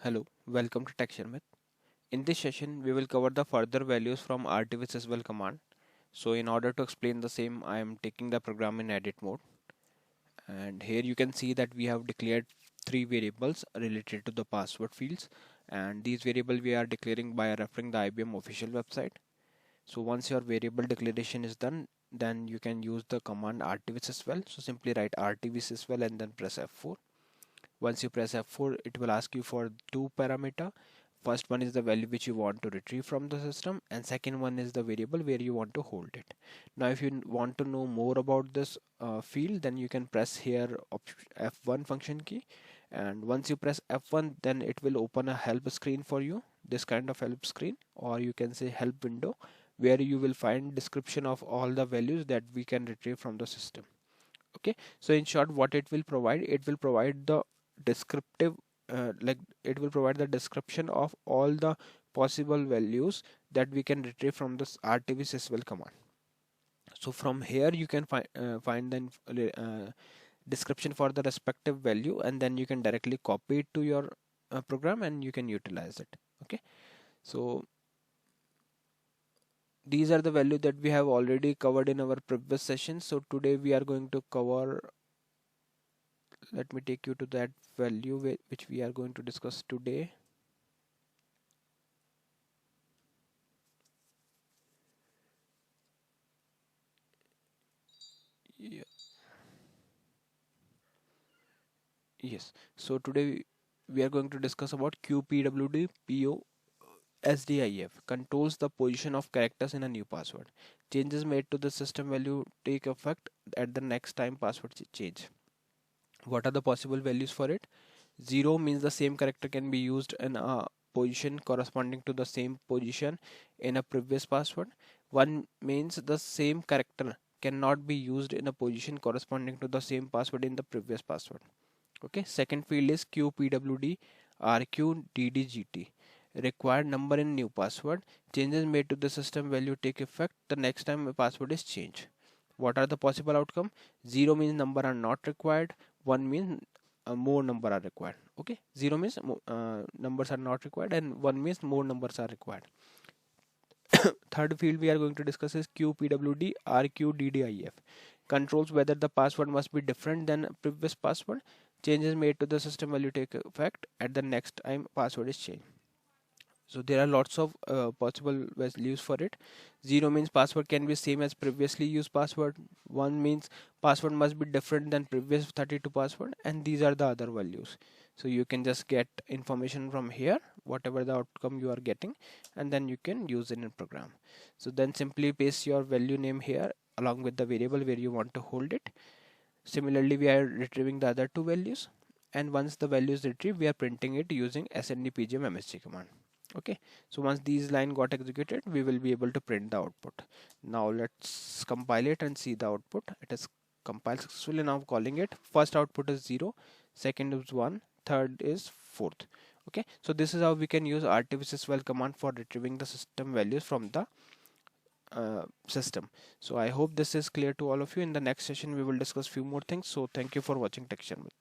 Hello, welcome to TechSharmit. In this session, we will cover the further values from RTVSYSVAL command. So in order to explain the same, I am taking the program in edit mode. And here you can see that we have declared three variables related to the password fields. And these variables we are declaring by referring the IBM official website. So once your variable declaration is done, then you can use the command RTVSYSVAL. So simply write RTVSYSVAL and then press F4. Once you press F4, it will ask you for two parameter. First one is the value which you want to retrieve from the system, and second one is the variable where you want to hold it. Now if you want to know more about this field, then you can press here F1 function key, and once you press F1, then it will open a help screen for you, this kind of help screen, or you can say help window, where you will find description of all the values that we can retrieve from the system. Okay, so in short, what it will provide the descriptive it will provide the description of all the possible values that we can retrieve from this RTVSYSVAL command. So from here you can find the description for the respective value, and then you can directly copy it to your program and you can utilize it. Okay, so these are the values that we have already covered in our previous session. So today we are going to cover, let me take you to that value which we are going to discuss today. Yeah. Yes, so today we are going to discuss about QPWDPOSDIF, controls the position of characters in a new password. Changes made to the system value take effect at the next time password change. What are the possible values for it? 0 means the same character can be used in a position corresponding to the same position in a previous password. 1 means the same character cannot be used in a position corresponding to the same password in the previous password. Okay, second field is QPWDRQDDGT, required number in new password. Changes made to the system value take effect the next time a password is changed. What are the possible outcome? 0 means number are not required. 1 means more number are required. Okay, 0 means numbers are not required, and 1 means more numbers are required. Third field we are going to discuss is QPWDRQDDIF, controls whether the password must be different than previous password. Changes made to the system value take effect at the next time password is changed. So there are lots of possible values for it. 0 means password can be same as previously used password. 1 means password must be different than previous 32 password, and these are the other values. So you can just get information from here, whatever the outcome you are getting, and then you can use it in program. So then simply paste your value name here along with the variable where you want to hold it. Similarly, we are retrieving the other two values, and once the value is retrieved, we are printing it using sndpgm-msg command. Okay, so once these line got executed, we will be able to print the output. Now let's compile it and see the output. It is compiled successfully. Now calling it, first output is 0, second is 1, third is 4th. Okay, so this is how we can use RTVSYSVAL command for retrieving the system values from the system. So I hope this is clear to all of you. In the next session we will discuss few more things. So thank you for watching TechSharmit.